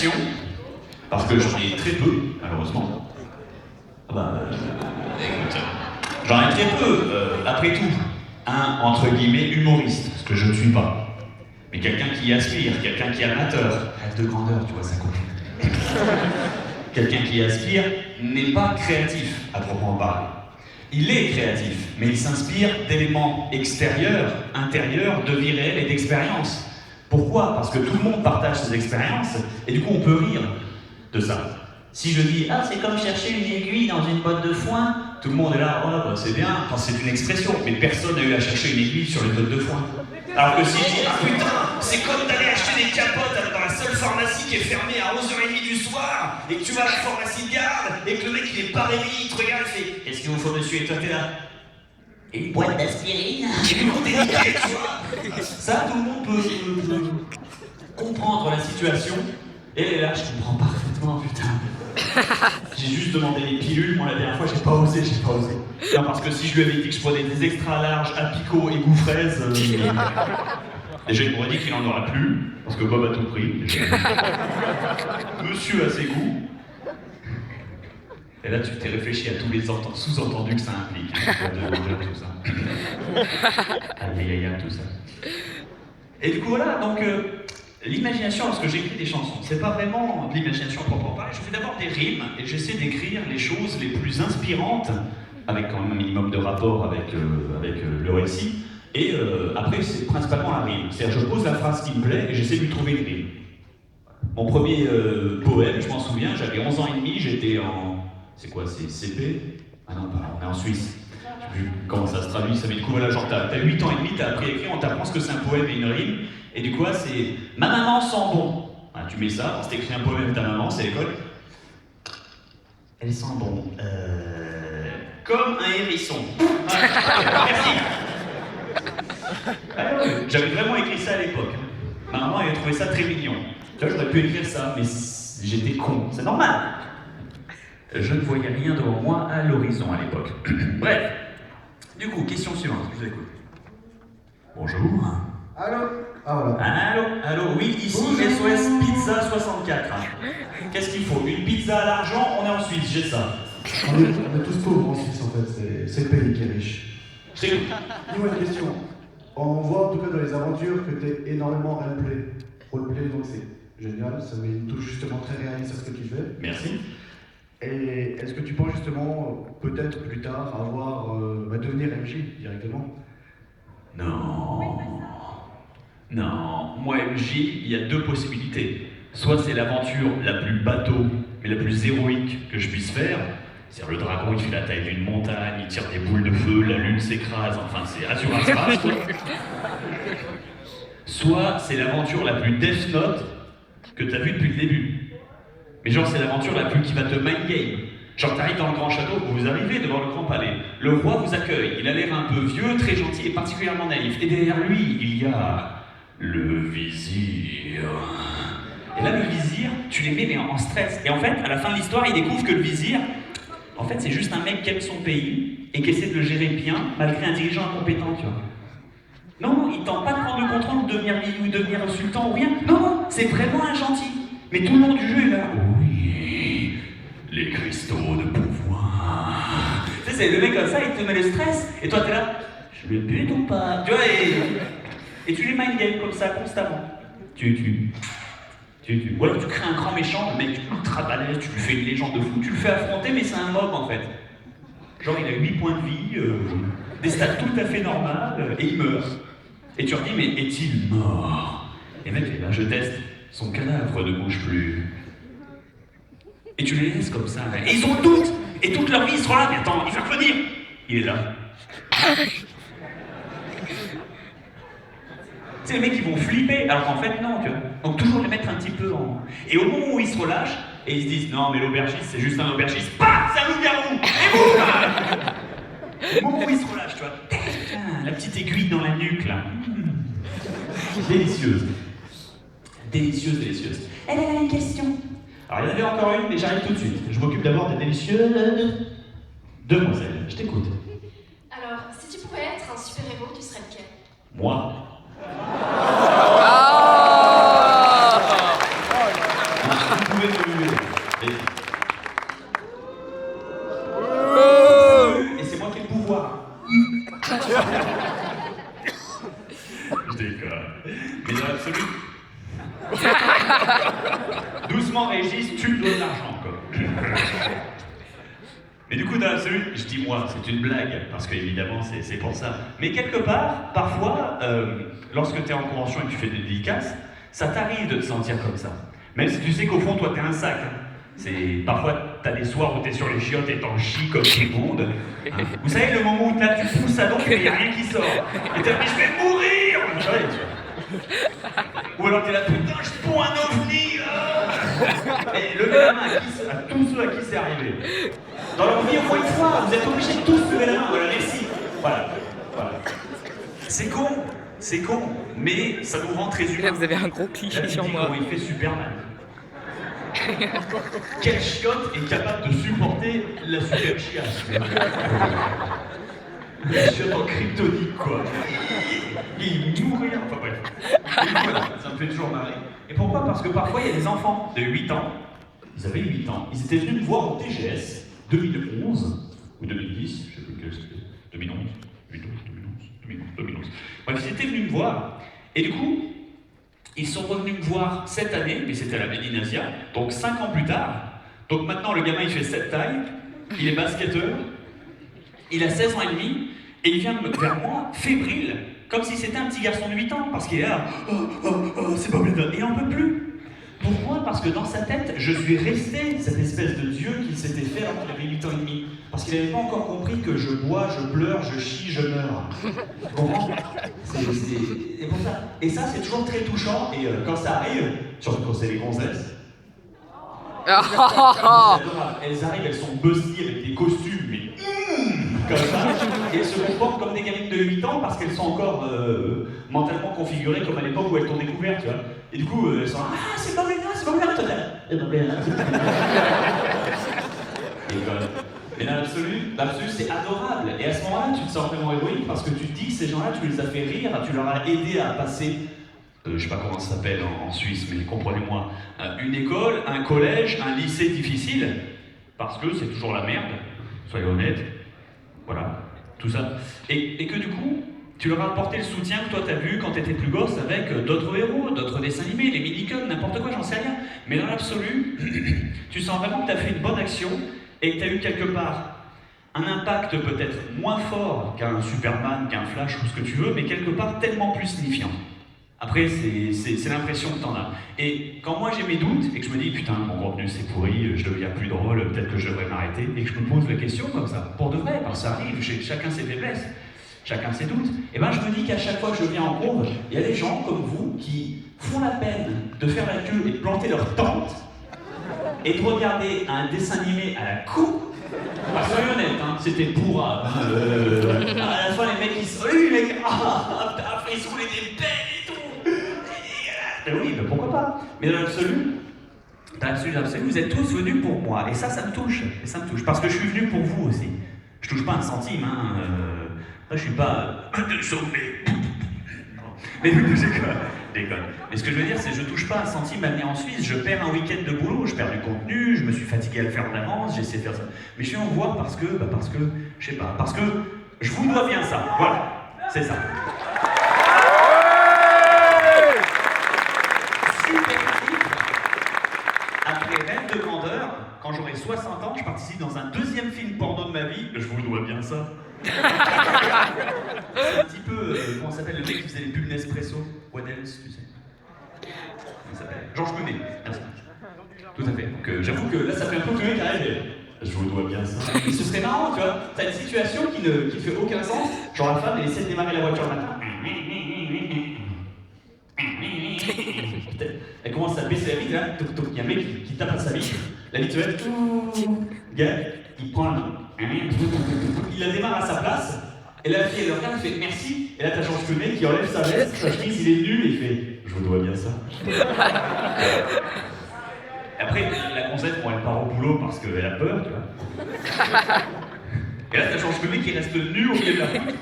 imagination, parce que j'en ai très peu, malheureusement. Écoute, j'en ai très peu, après tout. Un, entre guillemets, humoriste, ce que je ne suis pas. Mais quelqu'un qui aspire, quelqu'un qui est amateur, rêve de grandeur, tu vois, ça compte. Quelqu'un qui aspire n'est pas créatif, à proprement parler. Il est créatif, mais il s'inspire d'éléments extérieurs, intérieurs, de vie réelle et d'expériences. Pourquoi? Parce que tout le monde partage ses expériences, et du coup on peut rire de ça. Si je dis « Ah, c'est comme chercher une aiguille dans une botte de foin », tout le monde est là « Oh, bah, c'est bien », enfin, c'est une expression, mais personne n'a eu à chercher une aiguille sur une botte de foin. Alors que si je dis « Ah putain, c'est comme d'aller acheter des capotes dans la seule pharmacie qui est fermée à 11h30 du soir, et que tu vas à la pharmacie de garde, et que le mec il est pas réveillé, il te regarde et fait « Qu'est-ce qu'il vous faut dessus ?» Et toi t'es là « Une boîte d'aspirine ?» Tu vois. Ça, tout le monde peut comprendre la situation, et là, je comprends parfaitement, putain. J'ai juste demandé les pilules, moi la dernière fois j'ai pas osé. Non, parce que si je lui avais dit que je prenais des extra larges, apicots et goût fraises, déjà il m'aurait dit qu'il en aura plus, parce que Bob a tout pris. Monsieur a ses goûts. Et là tu t'es réfléchi à tous les sous-entendus que ça implique. Tout ça. Aïe, tout ça. Et du coup voilà, donc l'imagination, lorsque j'écris des chansons, c'est pas vraiment de l'imagination proprement parler. Je fais d'abord des rimes et j'essaie d'écrire les choses les plus inspirantes, avec quand même un minimum de rapport avec le récit. Et après, c'est principalement la rime. C'est-à-dire, je pose la phrase qui me plaît et j'essaie de lui trouver une rime. Mon premier poème, je m'en souviens, j'avais 11 ans et demi, j'étais en... C'est quoi, c'est CP? Ah non, on est en Suisse. Je sais plus comment ça se traduit, ça veut dire voilà, genre t'as 8 ans et demi, t'as appris à écrire, on t'apprend ce que c'est un poème et une rime. Et du coup, c'est « Ma maman sent bon ». Ah, tu mets ça, si t'écris un poème avec ta maman, c'est l'école. Elle sent bon. Comme un hérisson. Ah, merci. Ah, ouais, j'avais vraiment écrit ça à l'époque. Ma maman avait trouvé ça très mignon. Tu vois, j'aurais pu écrire ça, mais j'étais con. C'est normal. Je ne voyais rien devant moi à l'horizon à l'époque. Bref. Du coup, question suivante, je vous écoute. Bonjour. Allô? Ah voilà. Allô, oui, ici SOS Pizza 64. Qu'est-ce qu'il faut? Une pizza à l'argent, on est en Suisse, j'ai ça. On est tous pauvres en Suisse en fait, c'est le pays qui est riche. Dis-moi une question. On voit en tout cas dans les aventures que tu es énormément roleplay, donc c'est génial, ça met une touche justement très réaliste à ce que tu fais. Merci. Et est-ce que tu penses justement, peut-être plus tard, devenir MJ directement? Non, moi MJ, il y a deux possibilités. Soit c'est l'aventure la plus bateau, mais la plus héroïque que je puisse faire. C'est-à-dire le dragon il fait la taille d'une montagne, il tire des boules de feu, la lune s'écrase, enfin c'est Azura Smash. Soit c'est l'aventure la plus Death Note que t'as vue depuis le début. Mais genre c'est l'aventure la plus qui va te mind game. Genre t'arrives dans le grand château, vous arrivez devant le grand palais. Le roi vous accueille, il a l'air un peu vieux, très gentil et particulièrement naïf. Et derrière lui, il y a le vizir. Et là le vizir, tu les mets mais en stress. Et en fait, à la fin de l'histoire, il découvre que le vizir, en fait c'est juste un mec qui aime son pays et qui essaie de le gérer bien, malgré un dirigeant incompétent, tu vois. Non, il tente pas de prendre le contrôle, de devenir ou devenir sultan ou rien. Non, c'est vraiment un gentil. Mais tout le long du jeu est là. Oui, les cristaux de pouvoir. Tu sais, c'est le mec comme ça, il te met le stress, et toi t'es là, je le bute ou pas? Tu vois, et tu les mind game comme ça constamment. Ou alors tu crées un grand méchant, le mec ultra balèze, tu lui fais une légende de fou, tu le fais affronter, mais c'est un mob en fait. Genre il a 8 points de vie, des stats tout à fait normales, et il meurt. Et tu leur dis, mais est-il mort? Et le mec, là, je teste. Son cadavre ne bouge plus. Et tu les laisses comme ça. Et ils ont le doute. Et toute leur vie, ils seront là. Mais attends, il va revenir. Il est là. C'est les mecs qui vont flipper. Alors qu'en fait, non, tu vois. Donc toujours les mettre un petit peu en... Et au moment où ils se relâchent, et ils se disent, non, mais l'aubergiste, c'est juste un aubergiste. Paf, c'est un loup-garou. Et boum. Au moment où ils se relâchent, tu vois. La petite aiguille dans la nuque, là. Délicieuse. Délicieuse. Elle avait une question. Alors il y en avait encore une, mais j'arrive tout de suite. Je m'occupe d'abord des délicieuses demoiselles. Je t'écoute. Alors, si tu pouvais être un super-héros, tu serais lequel? Moi. déconne. Mais dans l'absolu... Doucement, Régis, tu me donnes l'argent, quoi. Mais du coup, dans l'absolu, je dis moi, c'est une blague, parce qu'évidemment, c'est pour ça. Mais quelque part, parfois, lorsque tu es en convention et que tu fais des dédicaces, ça t'arrive de te sentir comme ça. Même si tu sais qu'au fond, toi, t'es un sac. Hein. Parfois, t'as des soirs où t'es sur les chiottes et t'en chies comme tout le monde. Hein. Vous savez, le moment où là, tu pousses à donc et il n'y a rien qui sort. Et t'as dit, je vais mourir. Ouais, tu vois. Ou alors t'es là, putain, je ponds un ovni. Et lever la main à tous ceux à qui c'est arrivé. Dans leur vie, au moins une fois, vous êtes obligés de tous lever la main. Voilà, merci. Voilà. C'est con, mais ça nous rend très humains. Là, vous avez un gros cliché sur moi. Comment il fait Superman. Quel chiotte est capable de supporter la super chiasse? Le chiotte en kryptonite, quoi. Il mourir, enfin bref. Et voilà, ça me fait toujours marrer. Et pourquoi? Parce que parfois, il y a des enfants de 8 ans, ils avaient 8 ans, ils étaient venus me voir au TGS 2011 ou 2010, je sais plus quel c'était, 2011, 2011. Bref, ils étaient venus me voir, et du coup, ils sont revenus me voir cette année, mais c'était à la Médinasia, donc 5 ans plus tard. Donc maintenant, le gamin, il fait cette taille, il est basketteur, il a 16 ans et demi, et il vient vers moi, fébrile, comme si c'était un petit garçon de 8 ans, parce qu'il est là, c'est pas bien, et il n'en peut plus. Pourquoi? Parce que dans sa tête, je suis resté cette espèce de Dieu qu'il s'était fait alors qu'il avait 8 ans et demi. Parce qu'il n'avait pas encore compris que je bois, je pleure, je chie, je meurs. Tu comprends? C'est pour ça. Et ça, c'est toujours très touchant. Et quand ça arrive, surtout quand c'est les gonzesses, elles arrivent, elles sont busty avec des costumes, mais comme ça, et elles se comportent comme des gamines de 8 ans parce qu'elles sont encore mentalement configurées comme à l'époque où elles t'ont découvert, tu vois. Et du coup, elles sont là, ah, c'est pas bien, toi. Mais dans l'absolu, c'est adorable. Et à ce moment-là, tu te sens vraiment héroïque parce que tu te dis que ces gens-là, tu les as fait rire, tu leur as aidé à passer, je sais pas comment ça s'appelle en Suisse, mais comprenez-moi, une école, un collège, un lycée difficile, parce que c'est toujours la merde, soyons honnêtes. Voilà, tout ça. Et que du coup, tu leur as apporté le soutien que toi t'as vu quand t'étais plus gosse avec d'autres héros, d'autres dessins animés, les mini-codes, n'importe quoi, j'en sais rien. Mais dans l'absolu, tu sens vraiment que t'as fait une bonne action et que t'as eu quelque part un impact peut-être moins fort qu'un Superman, qu'un Flash ou ce que tu veux, mais quelque part tellement plus signifiant. Après, c'est l'impression que t'en as. Et quand moi j'ai mes doutes et que je me dis putain, mon contenu c'est pourri, je deviens plus drôle, peut-être que je devrais m'arrêter, et que je me pose la question comme ça, pour de vrai, parce que ça arrive, chacun ses faiblesses, chacun ses doutes, et ben je me dis qu'à chaque fois que je viens en cours, il y a des gens comme vous qui font la peine de faire la queue et de planter leur tente et de regarder un dessin animé à la coupe. Ah, soyons honnêtes, hein, c'était pourrave. À la fin, les mecs ils se. Oui, mec, après ils se roulaient des pelles et tout. Mais oui, mais pourquoi pas? Mais dans l'absolu, vous êtes tous venus pour moi. Et ça me touche. Parce que je suis venu pour vous aussi. Je touche pas un centime, hein. Moi, je suis pas. Mais déconne. Mais ce que je veux dire, c'est que je touche pas un centime à venir en Suisse. Je perds un week-end de boulot, je perds du contenu, je me suis fatigué à le faire en avance, j'essaie de faire ça. Mais je viens vous voir parce que, je sais pas, parce que je vous dois bien ça. Voilà, c'est ça. Après Rêve de grandeur, quand j'aurai 60 ans, je participe dans un deuxième film porno de ma vie. Je vous dois bien ça. C'est un petit peu, comment ça s'appelle, le mec qui faisait les pubs Nespresso, What else, tu sais. Comment ça s'appelle? Georges Clooney, merci. Tout à fait. Donc j'avoue que là ça fait un peu Clooney qui arrive. Je vous dois bien ça. Mais ce serait marrant, tu vois. T'as une situation qui ne fait aucun sens. Genre la femme elle essaie de démarrer la voiture le matin. Elle commence à baisser la vitre, là. Il y a un mec qui tape à sa vitre. La vitre se met. Le gars, il prend la main. Il la démarre à sa place. Et là, la fille, elle le regarde, elle fait merci. Et là, t'as Georges Clooney qui enlève sa veste, sa chemise, il est nul et il fait je vous dois bien ça. Après, la gonzesse, bon, elle part au boulot parce qu'elle a peur, tu vois. Et là, t'as Georges Clooney qui reste nu au milieu de la route.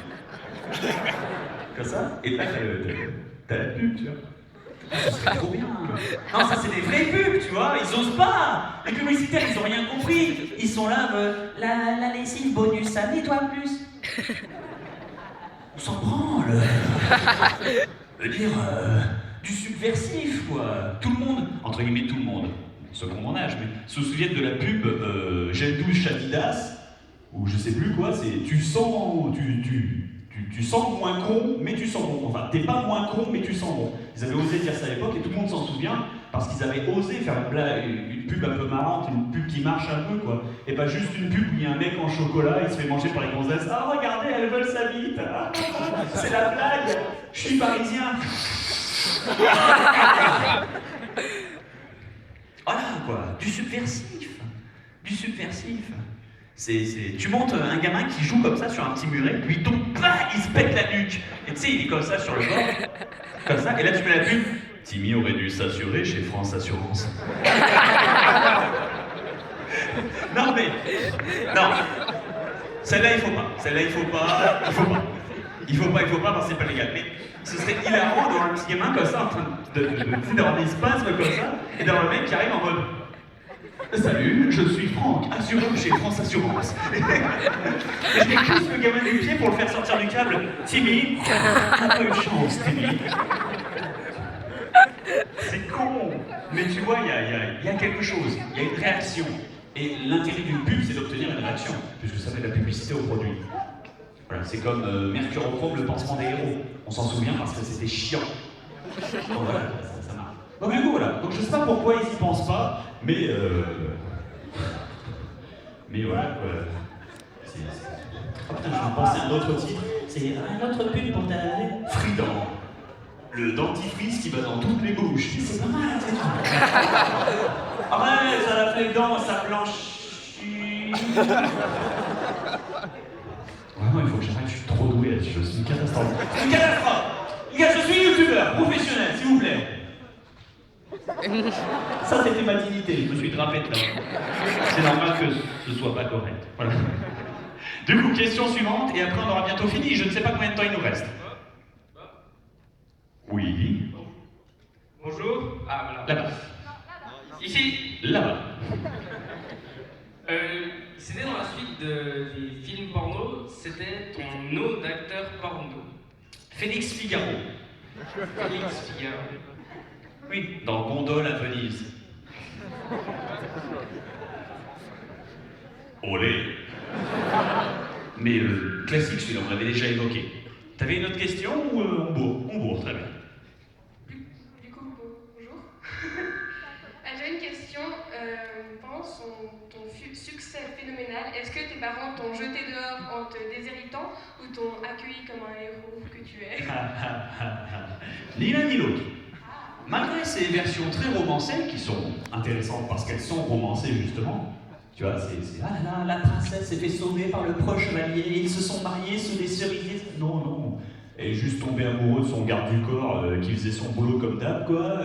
Comme ça. Et là, t'as la pub, tu vois. C'est trop bien. Non, ça c'est des vrais pubs, tu vois, ils osent pas. Les publicitaires, ils ont rien compris. Ils sont là, la lessive bonus, ça nettoie plus. On s'en branle. Je veux dire, du subversif, quoi. Tout le monde, entre guillemets tout le monde, ceux qui ont mon âge, mais se souviennent de la pub Gel douche Chadidas, ou je sais plus quoi, c'est tu sens moins con, mais tu sens bon. Enfin, t'es pas moins con, mais tu sens bon. Ils avaient osé dire ça à l'époque et tout le monde s'en souvient parce qu'ils avaient osé faire une pub un peu marrante, une pub qui marche un peu, quoi. Et pas juste une pub où il y a un mec en chocolat, il se fait manger par les gonzesses. Ah, regardez, elles veulent sa bite. Ah, c'est la blague. Je suis parisien. Voilà, quoi. Du subversif. Du subversif. Tu montes un gamin qui joue comme ça sur un petit muret, puis il tombe, il se pète la nuque. Et tu sais, il est comme ça sur le bord, comme ça, et là tu mets la pub. Timmy aurait dû s'assurer chez France Assurance. Non mais, non. Celle-là il faut pas, il faut pas parce que c'est pas légal. Mais ce serait hilarant d'avoir un petit gamin comme ça, en train d'avoir des spasmes comme ça, et d'avoir le mec qui arrive en mode. Salut, je suis Franck, assureur chez France Assurance. Et je pousse le gamin du pied pour le faire sortir du câble. Timmy, t'as pas eu de chance, Timmy. C'est con. Mais tu vois, il y a quelque chose, il y a une réaction. Et l'intérêt d'une pub, c'est d'obtenir une réaction, puisque ça fait de la publicité au produit. Voilà, c'est comme Mercurochrome, le pansement des héros. On s'en souvient parce que c'était chiant. Donc voilà, ça marche. Donc du coup, voilà. Donc je sais pas pourquoi ils y pensent pas, mais voilà, quoi. Oh putain, je viens de penser à un autre titre. C'est un autre pub pour ta Frident. Le dentifrice qui va dans toutes les bouches. C'est pas mal, c'est tout. Ah ouais, ça lave les dents, ça blanchit. Vraiment, il faut que j'arrête, je suis trop doué là-dessus. C'est une catastrophe. C'est une catastrophe. Les gars, je suis youtubeur professionnel, s'il vous plaît. Ça, c'était ma dignité, je me suis drapé de là. C'est normal que ce soit pas correct. Voilà. Du coup, question suivante, et après on aura bientôt fini. Je ne sais pas combien de temps il nous reste. Oui. Bonjour. Ah, voilà. Là-bas. Ici. Là-bas. C'était dans la suite des films porno, c'était ton nom d'acteur porno. Félix Figaro. Félix Figaro. Oui, dans Gondole à Venise. Olé. Mais classique celui-là, on l'avait déjà évoqué. T'avais une autre question ou on bourre? On bourre, très bien. Du coup, bonjour. J'ai une question. Pendant ton succès phénoménal, est-ce que tes parents t'ont jeté dehors en te déshéritant ou t'ont accueilli comme un héros que tu es? Ni l'un ni l'autre. Malgré ces versions très romancées, qui sont intéressantes parce qu'elles sont romancées justement, tu vois, c'est ah là, la princesse s'est fait sauver par le proche chevalier, ils se sont mariés sous des cerisiers. Non, non. Elle est juste tombée amoureuse de son garde du corps qui faisait son boulot comme d'hab, quoi.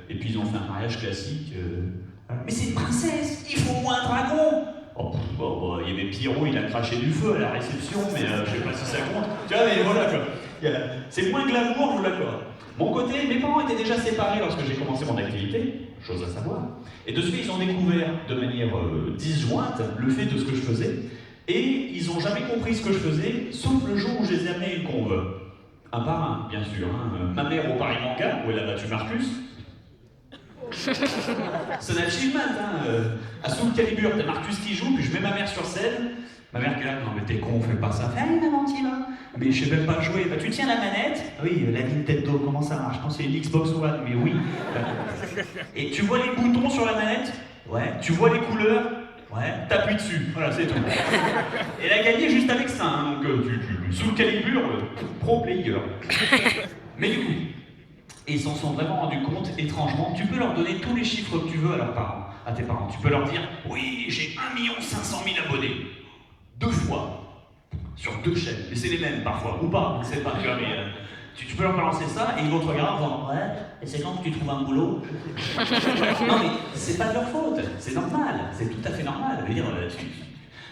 Et puis ils ont fait un mariage classique. Mais c'est une princesse, il faut au moins un dragon. Oh, bon, il y avait Pierrot, il a craché du feu à la réception, mais je sais pas si ça compte. Tu vois, mais voilà quoi. C'est moins glamour, je vous l'accorde. Mon côté, mes parents étaient déjà séparés lorsque j'ai commencé mon activité, chose à savoir. Et de ce fait, ils ont découvert de manière disjointe le fait de ce que je faisais. Et ils n'ont jamais compris ce que je faisais, sauf le jour où je les ai amenés à une conve. Un par un, bien sûr. Hein. Ma mère au Paris Manga, où elle a battu Marcus. C'est un achievement, hein. À Soul Calibur, t'as Marcus qui joue, puis je mets ma mère sur scène. Ma mère qui est là, non mais t'es con, fais pas ça. Allez maman, t'y vas. Mais je sais même pas jouer. Bah tu tiens la manette. Oui, la Nintendo, comment ça marche? Je pense que c'est une Xbox One, mais oui. Et tu vois les boutons sur la manette? Ouais. Tu vois les couleurs? Ouais. T'appuies dessus. Voilà, c'est tout. Elle a gagné juste avec ça, hein. Donc Soul Calibur, pro player. Mais du coup, ils s'en sont vraiment rendus compte, étrangement. Tu peux leur donner tous les chiffres que tu veux à tes parents. Tu peux leur dire, oui, j'ai 1 500 000 abonnés. 2 fois. Sur 2 chaînes. Et c'est les mêmes parfois. Ou pas, on ne sait pas. Tu vois, mais tu peux leur balancer ça et ils vont te regarder en disant, ouais, et c'est quand que tu trouves un boulot? Non mais c'est pas de leur faute. C'est normal. C'est tout à fait normal. Je veux dire,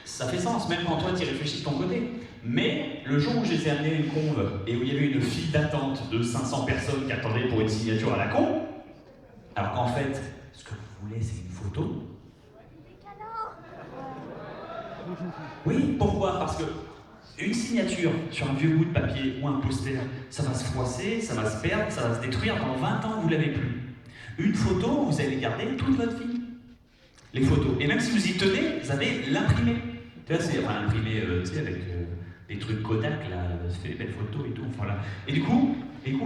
ça fait sens, même quand toi tu y réfléchis de ton côté. Mais le jour où je les ai amenés à une conve et où il y avait une file d'attente de 500 personnes qui attendaient pour une signature à la con, alors qu'en fait, ce que vous voulez, c'est une photo. Oui, pourquoi? Parce que Une signature sur un vieux bout de papier ou un poster, ça va se froisser, ça va se perdre, ça va se détruire. Dans 20 ans, vous l'avez plus. Une photo, vous allez garder toute votre vie. Les photos. Et même si vous y tenez, vous allez l'imprimer. Tu vois, c'est imprimé, tu sais, avec des trucs Kodak, là, ça fait des belles photos et tout. Voilà. Et du coup,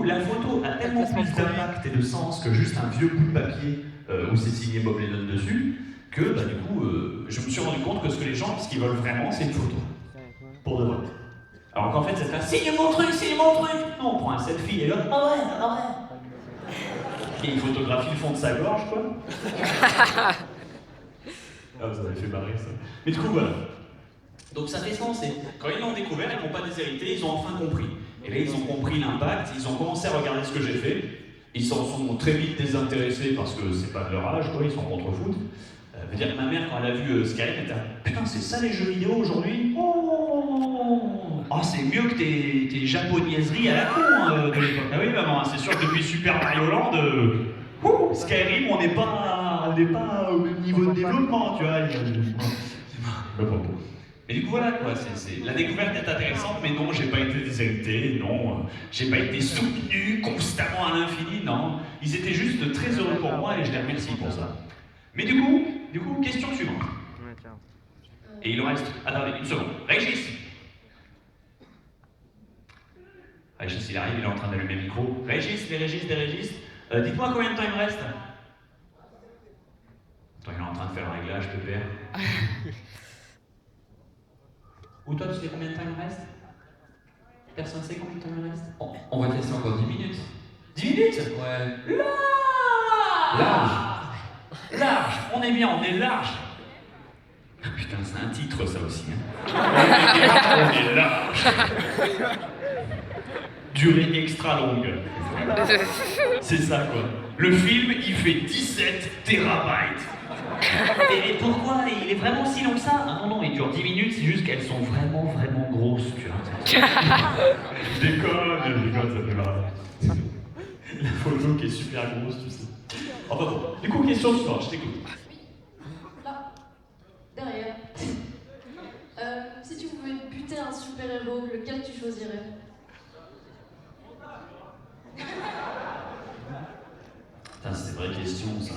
la photo a tellement plus d'impact et de sens que juste un vieux bout de papier où c'est signé Bob Lennon dessus, que du coup, je me suis rendu compte que ce que les gens, ce qu'ils veulent vraiment, c'est une photo. Pour de vrai. Alors qu'en fait, c'est faire signe mon truc, signe mon truc. Non, on prend un selfie et là, ah ouais. Et il photographie le fond de sa gorge, quoi. Ah, vous avez fait marrer ça. Mais du coup, voilà. Donc ça fait sens. Et quand ils l'ont découvert, ils n'ont pas déshérité, ils ont enfin compris. Et là, ils ont compris l'impact, ils ont commencé à regarder ce que j'ai fait. Ils s'en sont très vite désintéressés parce que c'est pas de leur âge, quoi, ils s'en contrefoutent. Veut dire que ma mère, quand elle a vu Skyrim, elle était putain, c'est ça les jeux vidéo aujourd'hui? Oh, c'est mieux que tes japonaiseries à la con de l'époque. Ah oui, maman, c'est sûr que depuis Super Mario Land, Skyrim, on n'est pas au même niveau de développement, tu vois. Et du coup, voilà, quoi, la découverte est intéressante, mais non, j'ai pas été déshérité, non, j'ai pas été soutenu constamment à l'infini, non. Ils étaient juste très heureux pour moi et je les remercie pour ça. Mais du coup, question suivante. Et il en reste... Attendez, une seconde. Régis, il arrive, il est en train d'allumer le micro. Régis, dites-moi combien de temps il me reste. Attends, il est en train de faire le réglage, pépère. Ou toi, tu sais combien de temps il me reste? Personne ne sait combien de temps il me reste? On va tester encore 10 minutes. 10 minutes? Ouais. Large, on est bien, on est large. Putain, c'est un titre ça aussi. Hein. On est large. Durée extra longue. C'est ça quoi. Le film, il fait 17 térabytes. Et pourquoi? Il est vraiment si long que ça? Ah non, il dure 10 minutes, c'est juste qu'elles sont vraiment grosses, tu vois. Je déconne, ça fait marrer. La photo qui est super grosse, tu sais. Enfin bon, du coup, question suivante, je t'écoute. Là, derrière. Si tu pouvais buter un super-héros, lequel tu choisirais? Putain, c'est une vraie question, ça.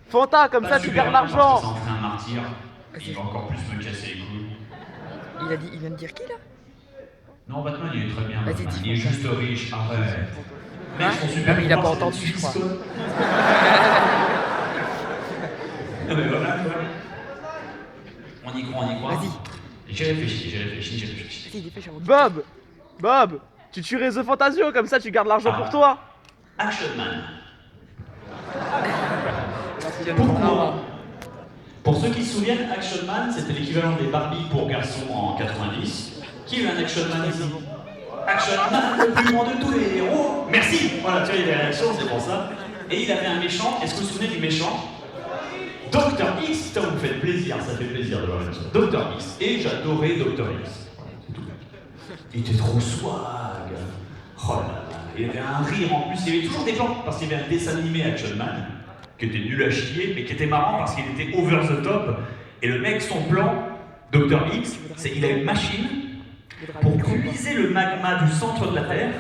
Fanta, comme ça tu perds l'argent. Ça en ferait un martyr, il va encore plus me casser les couilles. Il vient de dire qui là? Non, Batman, il est très bien. Vas-y, Batman. dis, Il est juste riche, arrête. Hein? Ah, mais il a pas entendu, je crois. Non, mais voilà, on y croit. Vas-y. J'ai réfléchi. Vas-y, dépêche. Bob, tu tuerais The Fantasio, comme ça tu gardes l'argent pour toi. Action Man. Pourquoi? Pour ceux qui se souviennent, Action Man, c'était l'équivalent des Barbie pour garçons en 90. Qui est un Action Man ici? Action Man, le plus grand de tous les héros. Merci. Voilà, tu vois, il y a des réactions, c'est pour ça. Et il avait un méchant. Est-ce que vous vous souvenez du méchant? Dr X. Putain, vous me faites plaisir, ça fait plaisir de voir ça. Dr X. Et j'adorais Dr X. Il était trop swag. Oh là là. Il y avait un rire en plus. Il y avait toujours des plans, parce qu'il y avait un dessin animé Action Man, qui était nul à chier, mais qui était marrant parce qu'il était over the top. Et le mec, son plan, Dr X, c'est qu'il a une machine pour puiser le magma du centre de la Terre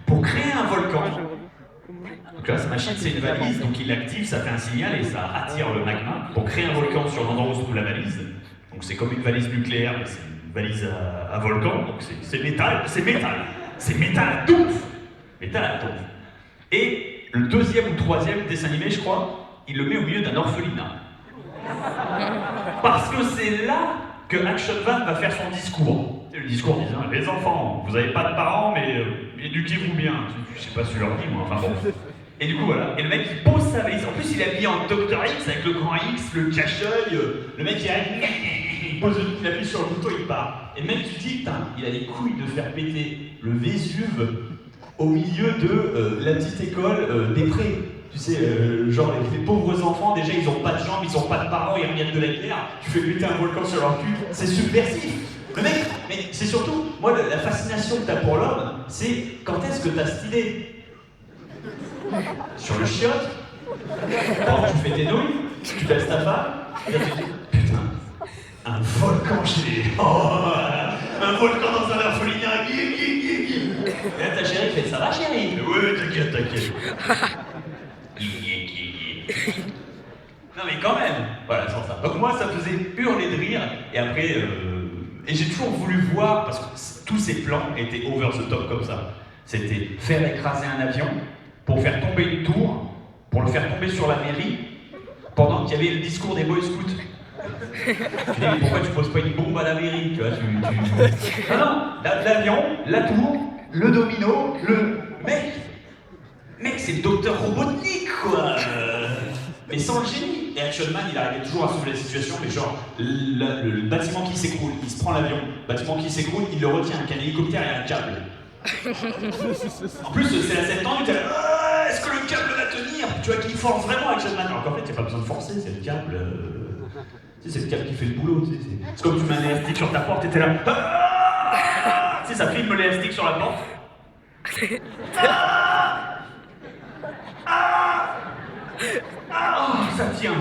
pour créer un volcan. Donc là, cette machine, c'est une valise, donc il l'active, ça fait un signal et ça attire le magma pour créer un volcan sur l'endroit où se trouve la valise. Donc c'est comme une valise nucléaire, mais c'est une valise à volcan, donc c'est métal, c'est métal à touffe. Métal à touffe. Et le deuxième ou troisième dessin animé, je crois, il le met au milieu d'un orphelinat. Parce que c'est là que Action Man va faire son discours. C'est le discours disant, les enfants, vous n'avez pas de parents, mais éduquez-vous bien. Je sais pas si je leur dis, moi, enfin bon. Et du coup, voilà. Et le mec, il pose sa valise. En plus, il est habillé en Dr X avec le grand X, le cache-œil. Le mec, il arrive, il appuie sur le bouton, il part. Et le mec, tu te dis, putain, il a les couilles de faire péter le Vésuve au milieu de la petite école des prés. Tu sais, genre les pauvres enfants, déjà, ils ont pas de jambes, ils ont pas de parents, ils reviennent de la guerre. Tu fais péter un volcan sur leur cul, c'est subversif. Le mec, mais c'est surtout, moi, la fascination que t'as pour l'homme, c'est quand est-ce que t'as cette idée? Sur le chiotte? Quand tu fais tes nouilles? Tu baisses ta femme, et là tu dis, putain, un volcan chez un volcan dans un orphelinat, et là ta chérie fait, ça va chérie? Ouais, t'inquiète, t'inquiète. Non mais quand même, voilà, sans ça. Donc moi ça me faisait hurler de rire, et après, et j'ai toujours voulu voir, parce que tous ces plans étaient over the top comme ça. C'était faire écraser un avion, pour faire tomber une tour, pour le faire tomber sur la mairie, pendant qu'il y avait le discours des Boy Scouts. Tu dis, mais pourquoi tu poses pas une bombe à la mairie, tu vois, Non, l'avion, la tour, le domino, le... Mec, c'est le docteur Robotnik, quoi. Mais sans le génie. Et Action Man, il arrivait toujours à sauver la situation, mais genre, le bâtiment qui s'écroule, il se prend l'avion, le bâtiment qui s'écroule, il le retient avec un hélicoptère et un câble. En plus, c'est la scène tendue, t'es là, ah, est-ce que le câble va tenir? Tu vois qu'il force vraiment Action Man. Alors qu'en fait, il n'y a pas besoin de forcer, c'est le câble. Tu sais, c'est le câble qui fait le boulot, tu sais. C'est comme tu mets un élastique sur ta porte et t'es là. Ah, tu sais, ça filme l'élastique sur la porte. Oh, ça tient.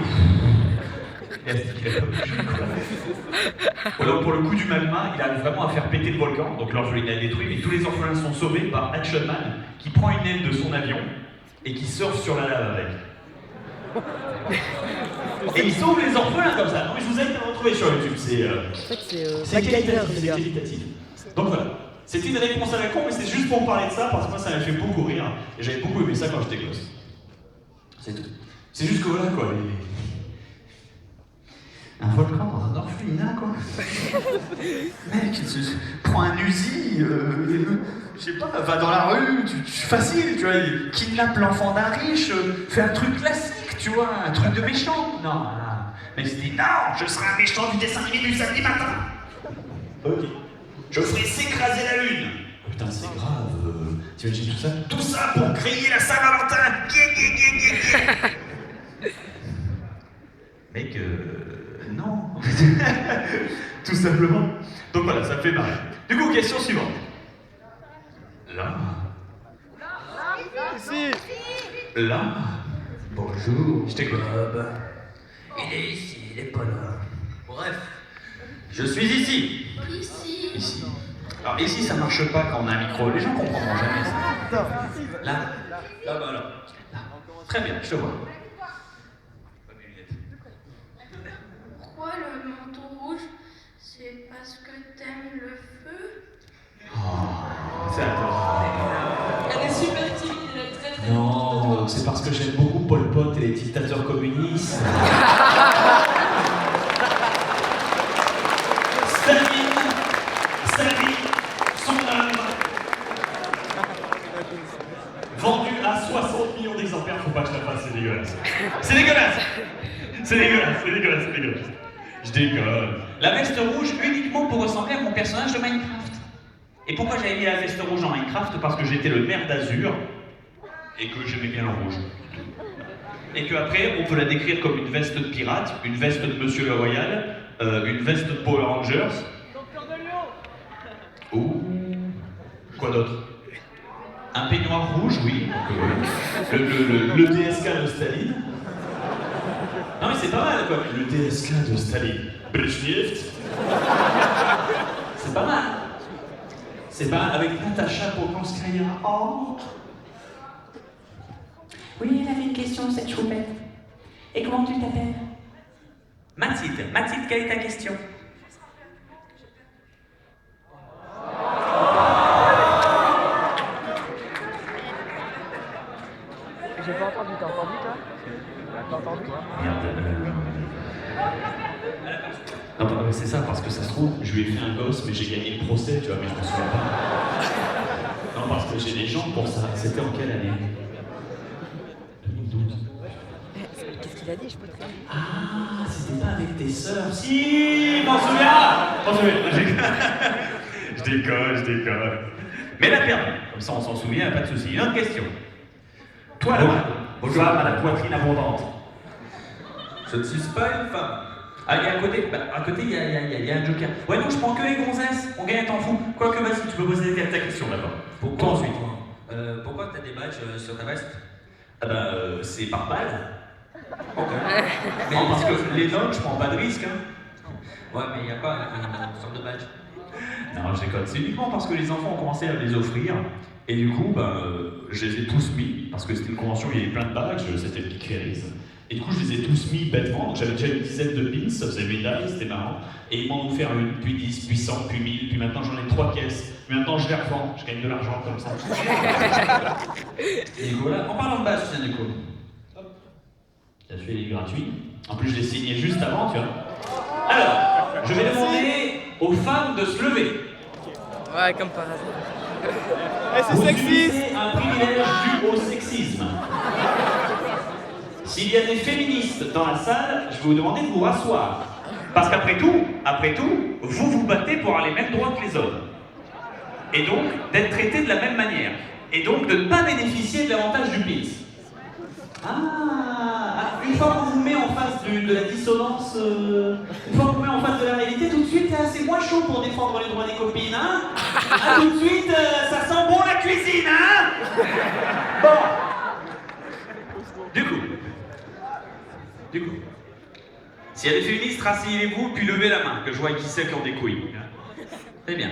Alors pour le coup du magma, il arrive vraiment à faire péter le volcan, donc l'orphelinat est détruit, mais tous les orphelins sont sauvés par Action Man, qui prend une aile de son avion et qui surfe sur la lave avec. Et il sauve les orphelins comme ça. Non mais je vous invite à le retrouver sur YouTube, c'est qualitatif. Donc voilà, c'était une réponse à la con, mais c'est juste pour parler de ça, parce que moi ça m'a fait beaucoup rire, et j'avais beaucoup aimé ça quand j'étais gosse. C'est tout. C'est juste que voilà quoi, un volcan dans un orphelinat quoi. Mec, prends un Uzi, je sais pas, va dans la rue, facile, tu vois, kidnappe l'enfant d'un riche, fais un truc classique, tu vois, un truc de méchant. Non, mais il se dit non, je serai un méchant du dessin animé du samedi matin. Ok. Je ferai s'écraser la lune. Putain, c'est grave. T'imagines tout ça? Tout ça pour griller la Saint-Valentin. Mec, non. Tout simplement. Donc voilà, ça me fait marrer. Du coup, question suivante. Là. Ici. Là. Bonjour. Je t'écoute. Il est ici, il est pas là. Bref. Je suis ici. Ici. Ici. Alors ici, ça marche pas quand on a un micro. Les gens comprendront jamais ça. Là. Là-bas, là. Là. Très bien, je te vois. Pourquoi le manteau rouge? C'est parce que t'aimes le feu? C'est à toi. Elle est super timide, elle est très très Non, c'est parce que j'aime beaucoup Pol Pot et les dictateurs communistes. Staline, son œuvre, vendue à 60 millions d'exemplaires, faut pas que je la fasse, c'est dégueulasse. C'est dégueulasse. C'est dégueulasse, c'est dégueulasse, c'est dégueulasse. Je déconne. La veste rouge uniquement pour ressembler à mon personnage de Minecraft. Et pourquoi j'avais mis la veste rouge en Minecraft? Parce que j'étais le maire d'Azur et que j'aimais bien le rouge. Et qu'après, on peut la décrire comme une veste de pirate, une veste de Monsieur le Royal, une veste de Power Rangers. Ouh. Quoi d'autre? Un peignoir rouge, oui. Donc, le DSK de Staline. Non mais c'est pas mal quoi. Le DSK de Staline. Brezhnev. C'est pas mal. C'est pas mal avec Natacha Pokanskaya. Oh. Oui, elle avait une question, cette choupette. Et comment tu t'appelles? Mathilde. Mathilde, quelle est ta question? J'ai pas entendu, t'as entendu toi? T'as entendu toi? Non, bah, c'est ça, parce que ça se trouve, je lui ai fait un gosse, mais j'ai gagné le procès, tu vois, mais je me souviens pas. Non, parce que j'ai des gens pour ça. C'était en quelle année? 2012. Qu'est-ce qu'il a dit? Je peux te dire. Ah, c'était pas avec tes sœurs. Si, m'en souviens. Je déconne. Mais elle a perdu. Comme ça, on s'en souvient, pas de souci. Une autre question. Toi, là, femme à la poitrine abondante. Je ne suis pas une femme. Ah, et à côté, il y a un joker. Ouais, non, je prends que les gonzesses. On gagne, t'en fous. Quoique, vas-y, tu peux poser ta question d'abord. Pourquoi Toi ensuite. Pourquoi t'as des badges sur ta veste? Ah bah, c'est par balle. Ok. Non, parce que les notes, je prends pas de risque. Hein. Ouais, mais il n'y a pas une sorte de badge. Non, je déconne. C'est uniquement parce que les enfants ont commencé à les offrir. Et du coup, je les ai tous mis, parce que c'était une convention où il y avait plein de badges, c'était le Geek Ferries. Et du coup, je les ai tous mis bêtement. Donc j'avais déjà une dizaine de pins, ça faisait médailles, c'était marrant. Et ils m'en ont offert une, puis 10, puis 100, puis 1000, puis maintenant j'en ai 3 caisses. Puis maintenant je les revends, je gagne de l'argent comme ça. Et du coup, voilà, en parlant de badge, tiens, du coup. T'as fait les gratuits. En plus, je l'ai signé juste avant, tu vois. Alors, je vais demander aux femmes de se lever. Ouais, comme par hasard. Eh, c'est Vous sexiste. utilisez un privilège dû au sexisme. S'il y a des féministes dans la salle, je vais vous demander de vous rasseoir. Parce qu'après tout, vous vous battez pour avoir les mêmes droits que les hommes. Et donc, d'être traités de la même manière. Et donc, de ne pas bénéficier de l'avantage du PIS. Une fois qu'on vous met en face de la dissonance, une fois qu'on vous met en face de la réalité, tout de suite, c'est moins chaud pour défendre les droits des copines, hein. Tout de suite, ça sent bon la cuisine, hein. Bon. Du coup, s'il y a des féministes, rasseyez-vous, puis levez la main, que je vois qui c'est qui ont des couilles. C'est bien.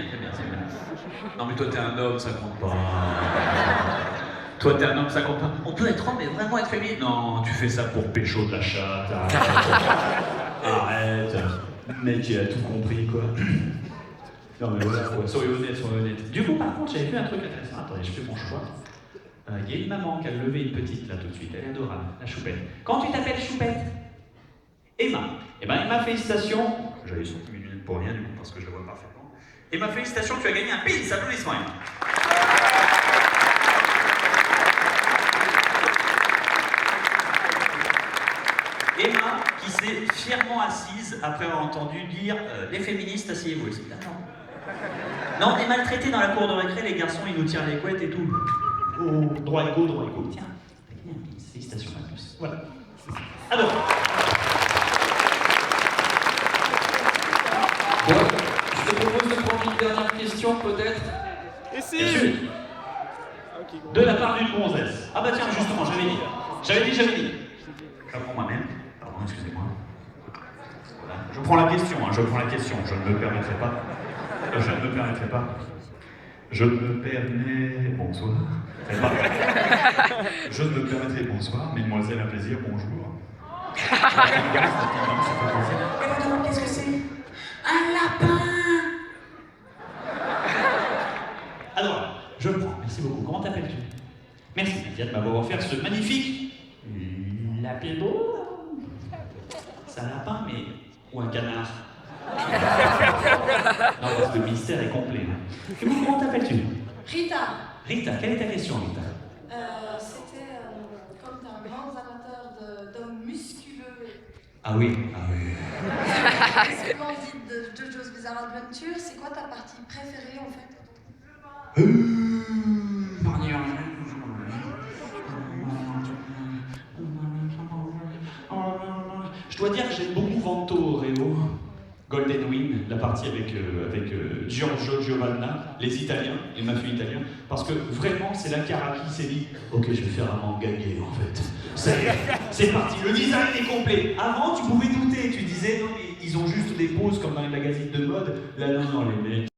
Non mais toi t'es un homme, ça compte pas. Toi t'es un homme, ça compte pas. On peut être homme mais vraiment être féministe. Non, tu fais ça pour pécho de la chatte. Arrête. Le mec il a tout compris quoi. Non mais voilà, soyez honnête. Du coup par contre j'avais vu un truc intéressant. Attendez, je fais mon choix. Il y a une maman qui a levé une petite là tout de suite, elle est adorable, la Choupette. Quand tu t'appelles Choupette? Emma. Eh ben Emma, félicitations. J'avais sorti mes lunettes pour rien du coup parce que je la vois parfaitement. Emma, félicitations, tu as gagné un pins, applaudissements Emma. Emma qui s'est fièrement assise après avoir entendu dire les féministes, asseyez-vous. Non, on est maltraités dans la cour de récré, les garçons ils nous tirent les couettes et tout. Oh, droit égo. Tiens, félicitations à tous. Voilà. Alors. Bon, je te propose de prendre une dernière question peut-être. Et si. De la part d'une gonzesse. Ah bah tiens, justement, j'avais dit. J'apprends moi-même. Pardon, excusez-moi. Voilà. Je prends la question, je ne me permettrai pas. Bonsoir. Je ne me permettrai bonsoir, mesdemoiselles, un plaisir, bonjour. Qu'est-ce que c'est? Un lapin. Alors, je le prends, merci beaucoup. Comment t'appelles-tu? Merci Nadia de m'avoir offert ce magnifique lapin. C'est un lapin, mais... ou un canard? Non, parce que le mystère est complet. Et vous, comment t'appelles-tu? Rita. Rita, quelle est ta question, Rita? C'était comme t'es un grand amateur d'hommes musculeux. Ah oui. Splendide de JoJo's Bizarre Adventure, c'est quoi ta partie préférée en fait? Je dois dire que j'aime beaucoup Vento Reo, Golden Wind, la partie avec Giorgio Giovanna, les Italiens, et ma fille italienne, parce que vraiment c'est la Cara qui s'est dit ok, je vais faire un manga gay en fait. C'est parti, le design est complet. Avant tu pouvais douter, tu disais non mais ils ont juste des poses comme dans les magazines de mode. Là non, les mecs.